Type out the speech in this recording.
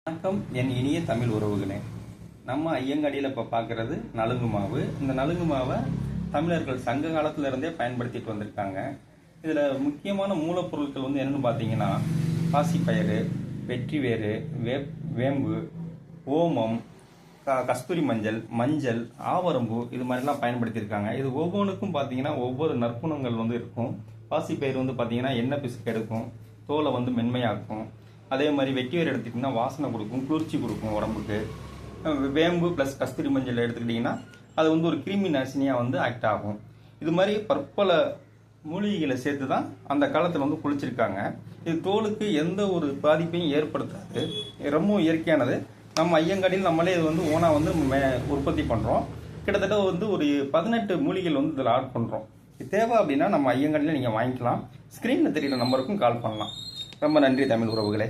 வணக்கம் என் இனிய தமிழ் உறவுகளே. நம்ம ஐயங்காடியில் இப்போ பார்க்குறது நலுங்கு மாவு. இந்த நலுங்கு மாவை தமிழர்கள் சங்க காலத்துல இருந்தே பயன்படுத்திட்டு வந்திருக்காங்க. இதில் முக்கியமான மூலப்பொருட்கள் என்னென்னு பார்த்தீங்கன்னா பாசிப்பயிறு, வெற்றிவேறு, வேம்பு, ஓமம், கஸ்தூரி மஞ்சள், ஆவரம்பூ, இது மாதிரிலாம் பயன்படுத்தியிருக்காங்க. இது ஒவ்வொன்றுக்கும் பார்த்தீங்கன்னா ஒவ்வொரு நற்குணங்கள் இருக்கும். பாசிப்பயிறு பார்த்தீங்கன்னா எண்ணெய் பிசுக்கு எடுக்கும், தோலை மென்மையாக்கும். அதே மாதிரி வெட்டிவேர் எடுத்துக்கிட்டிங்கன்னா வாசனை கொடுக்கும், குளிர்ச்சி கொடுக்கும் உடம்புக்கு. வேம்பு ப்ளஸ் கஸ்தூரி மஞ்சள் எடுத்துக்கிட்டிங்கன்னா அது ஒரு கிருமி நாசினியாக ஆக்ட் ஆகும். இது மாதிரி பற்பல மூலிகைகளை சேர்த்து தான் அந்த காலத்தில் குளிச்சிருக்காங்க. இது தோலுக்கு எந்த ஒரு பாதிப்பையும் ஏற்படுத்தாது, ரொம்ப இயற்கையானது. நம்ம ஐயங்காடியில் நம்மளே இது ஓனாக உற்பத்தி பண்ணுறோம். கிட்டத்தட்ட ஒரு 18 மூலிகைகள் இதில் ஆட் பண்ணுறோம். இது தேவை அப்படின்னா நம்ம ஐயங்காடியில் நீங்கள் வாங்கிக்கலாம். ஸ்க்ரீனில் தெரிகிற நம்பருக்கும் கால் பண்ணலாம். ரொம்ப நன்றி தமிழ் உறவுகளே.